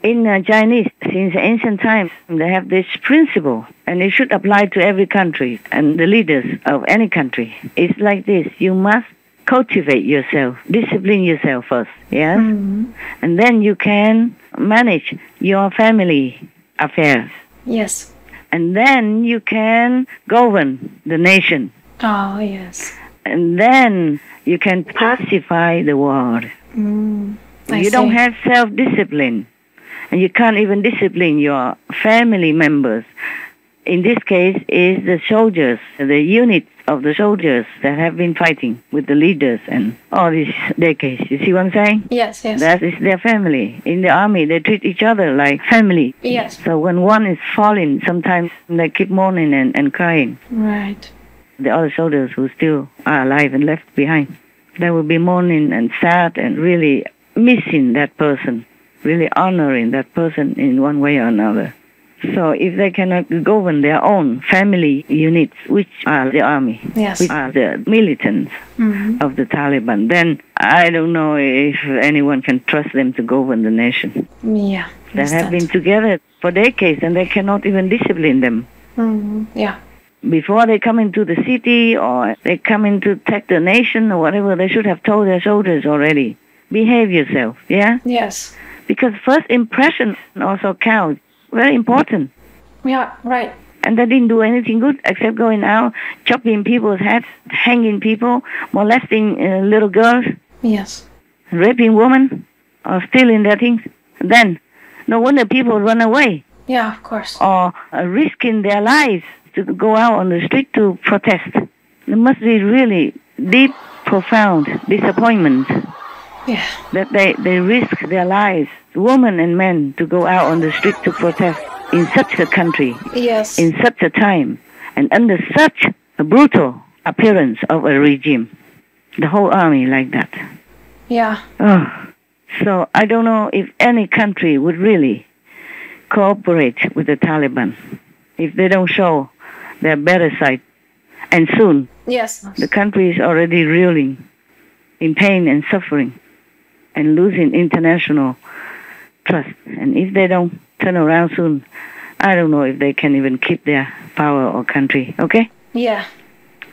In Chinese, since ancient times, they have this principle, and it should apply to every country and the leaders of any country. It's like this: you must cultivate yourself, discipline yourself first, yes? And then you can manage your family affairs. Yes. And then you can govern the nation. Oh, yes. And then you can pacify the world. You don't have self-discipline. And you can't even discipline your family members. In this case, is the soldiers, the unit of the soldiers that have been fighting with the leaders and all these decades. You see what I'm saying? Yes, yes. That is their family. In the army, they treat each other like family. Yes. So when one is falling, sometimes they keep mourning and crying. Right. The other soldiers who still are alive and left behind, they will be mourning and sad and really missing that person, really honoring that person in one way or another. So if they cannot govern their own family units, which are the army, Yes. which are the militants of the Taliban, then I don't know if anyone can trust them to govern the nation. Yeah. They have been together for decades and they cannot even discipline them. Yeah. Before they come into the city or they come in to attack the nation or whatever, they should have told their soldiers already, behave yourself, yeah? Yes. Because first impression also counts. Very important. Yeah, right. And they didn't do anything good except going out, chopping people's heads, hanging people, molesting little girls, Yes. raping women, or stealing their things. Then, no wonder people run away Yeah, of course. or risking their lives to go out on the street to protest. There must be really deep, profound disappointment Yeah. that they risk their lives, women and men, to go out on the street to protest in such a country, Yes. in such a time, and under such a brutal appearance of a regime. The whole army like that. Yeah. Oh. So I don't know if any country would really cooperate with the Taliban if they don't show their better side. And soon, Yes. the country is already reeling in pain and suffering and losing international trust. And if they don't turn around soon, I don't know if they can even keep their power or country. Okay? Yeah.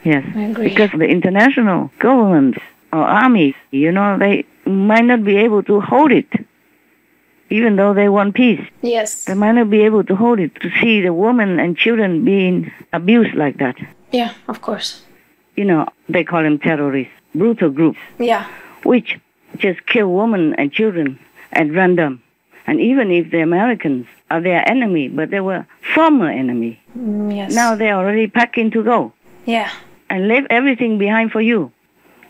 Yes. I agree. Because the international government or army, they might not be able to hold it. Even though they want peace, Yes. they might not be able to hold it, to see the women and children being abused like that. Yeah, of course. They call them terrorists, brutal groups, Yeah. which just kill women and children at random. And even if the Americans are their enemy, but they were former enemy, Yes. now they're already packing to go Yeah. and leave everything behind for you.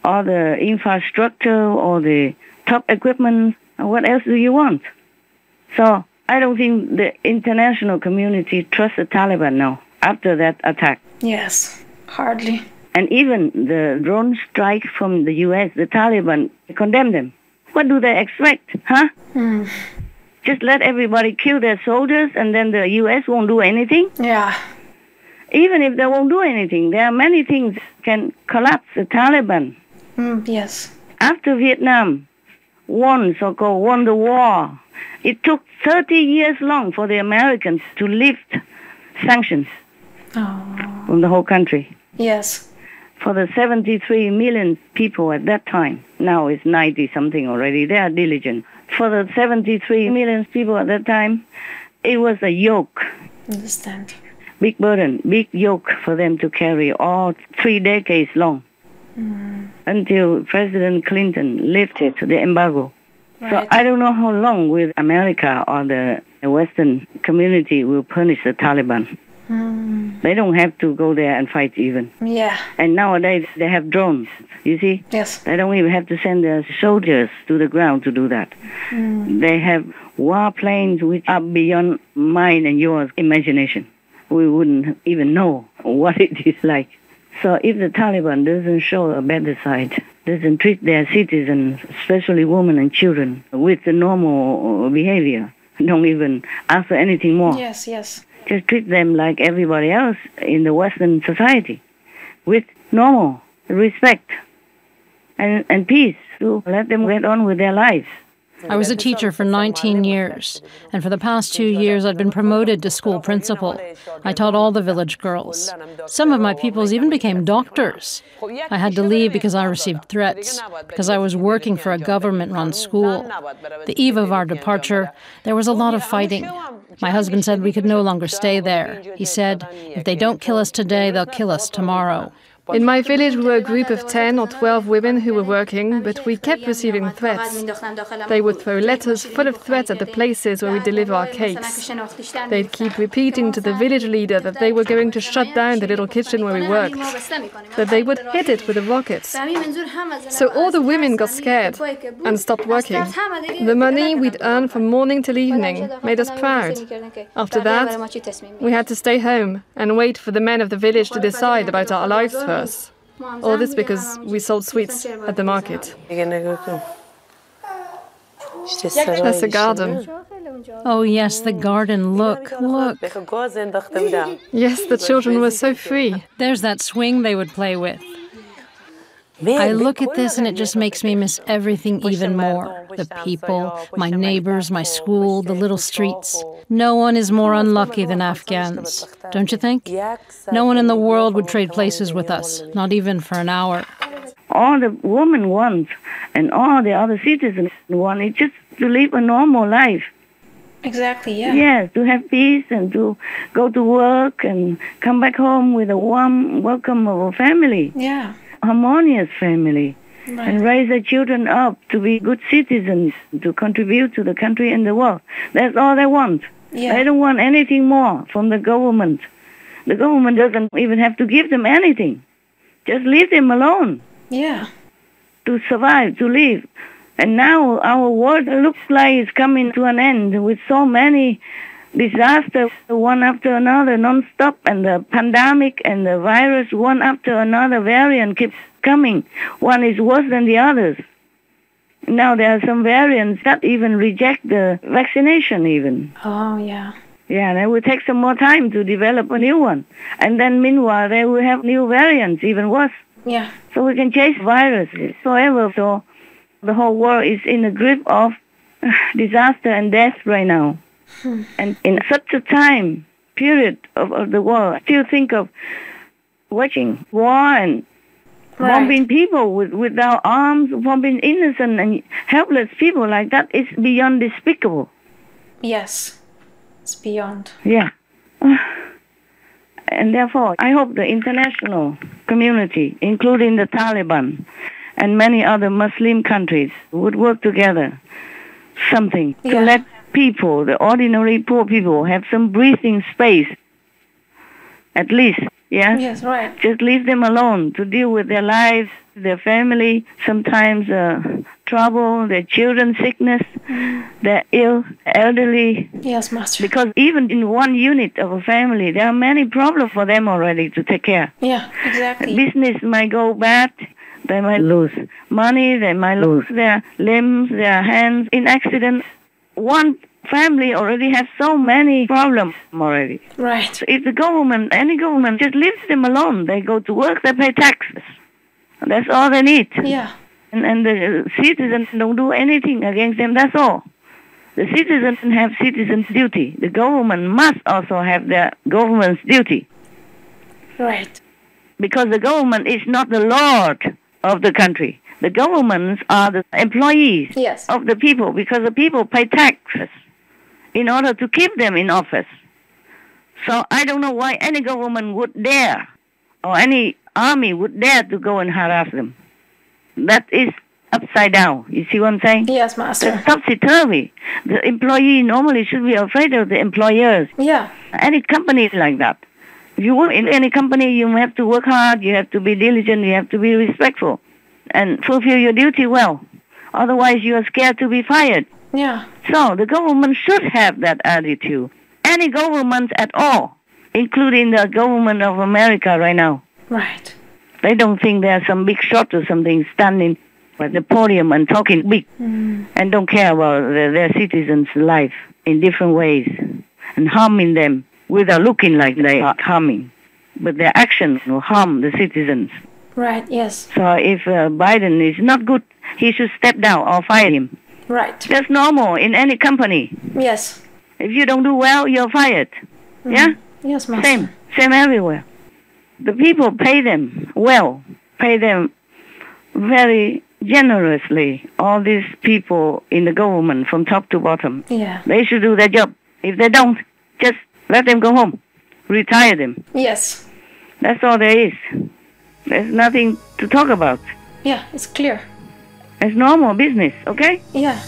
All the infrastructure, all the top equipment, what else do you want? So I don't think the international community trusts the Taliban now after that attack. Yes. Hardly. And even the drone strike from the U.S., the Taliban condemn them. What do they expect, huh? Just let everybody kill their soldiers and then the U.S. won't do anything? Yeah. Even if they won't do anything, there are many things can collapse the Taliban. Yes. After Vietnam won the war, it took 30 years long for the Americans to lift sanctions from the whole country. Yes. For the 73 million people at that time, now it's 90-something already, they are diligent. For the 73 million people at that time, it was a yoke. Understand. Big burden, big yoke for them to carry all 3 decades long. Until President Clinton lifted the embargo. Right. So I don't know how long will America or the Western community will punish the Taliban. They don't have to go there and fight even. Yeah. And nowadays they have drones, you see? Yes. They don't even have to send their soldiers to the ground to do that. They have warplanes which are beyond mine and yours imagination. We wouldn't even know what it is like. So if the Taliban doesn't show a better side, doesn't treat their citizens, especially women and children, with the normal behavior, don't even ask for anything more. Yes, yes. Just treat them like everybody else in the Western society, with normal respect and peace, to let them get on with their lives. I was a teacher for 19 years, and for the past 2 years I'd been promoted to school principal. I taught all the village girls. Some of my pupils even became doctors. I had to leave because I received threats, because I was working for a government-run school. The eve of our departure, there was a lot of fighting. My husband said we could no longer stay there. He said, if they don't kill us today, they'll kill us tomorrow. In my village, we were a group of 10 or 12 women who were working, but we kept receiving threats. They would throw letters full of threats at the places where we deliver our cakes. They'd keep repeating to the village leader that they were going to shut down the little kitchen where we worked, that they would hit it with the rockets. So all the women got scared and stopped working. The money we'd earned from morning till evening made us proud. After that, we had to stay home and wait for the men of the village to decide about our lives first. All this because we sold sweets at the market. That's the garden. Oh yes, the garden. Look, look. Yes, the children were so free. There's that swing they would play with. I look at this and it just makes me miss everything even more. The people, my neighbors, my school, the little streets. No one is more unlucky than Afghans, don't you think? No one in the world would trade places with us, not even for an hour. All the women want, and all the other citizens want, is just to live a normal life. Exactly, yeah. Yes, to have peace and to go to work and come back home with a warm welcome of a family. Yeah. Harmonious family. Right. And raise their children up to be good citizens, to contribute to the country and the world. That's all they want. Yeah. They don't want anything more from the government. The government doesn't even have to give them anything. Just leave them alone. Yeah. To survive, to live. And now our world looks like it's coming to an end with so many disasters, one after another, non-stop, and the pandemic and the virus, one after another variant keeps coming. One is worse than the others. Now there are some variants that even reject the vaccination even. Oh, yeah. Yeah, and it will take some more time to develop a new one. And then meanwhile, they will have new variants, even worse. Yeah. So we can chase viruses forever. So the whole world is in a grip of disaster and death right now. And in such a time period of the war, I still think of watching war and bombing people without arms, bombing innocent and helpless people like that is beyond despicable. Yes, it's beyond. Yeah. And therefore, I hope the international community, including the Taliban and many other Muslim countries, would work together something to let people, the ordinary poor people, have some breathing space, at least, yeah? Yes, right. Just leave them alone to deal with their lives, their family, sometimes trouble, their children's sickness, their ill, elderly. Yes, Master. Because even in one unit of a family, there are many problems for them already to take care. Yeah, exactly. Business might go bad. They might lose money. They might lose their limbs, their hands in accidents. One family already has so many problems already. Right. So if the government, any government, just leaves them alone, they go to work, they pay taxes. That's all they need. Yeah. And the citizens don't do anything against them, that's all. The citizens have citizens' duty. The government must also have their government's duty. Right. Because the government is not the lord of the country. The governments are the employees of the people, because the people pay taxes in order to keep them in office. So I don't know why any government would dare, or any army would dare to go and harass them. That is upside down. You see what I'm saying? Yes, Master. It's topsy-turvy. The employee normally should be afraid of the employers. Yeah. Any company is like that. If you work in any company, you have to work hard, you have to be diligent, you have to be respectful, and fulfill your duty well. Otherwise, you are scared to be fired. Yeah. So the government should have that attitude. Any government at all, including the government of America right now. Right. They don't think there's some big shot or something standing at the podium and talking big and don't care about their citizens' life in different ways and harming them without looking like they are harming. But their actions will harm the citizens. Right, yes. So if Biden is not good, he should step down or fire him. Right. That's normal in any company. Yes. If you don't do well, you're fired. Yeah? Yes, Master. Same everywhere. The people pay them well, pay them very generously. All these people in the government from top to bottom. Yeah. They should do their job. If they don't, just let them go home. Retire them. Yes. That's all there is. There's nothing to talk about. Yeah, it's clear. It's normal business, okay? Yeah.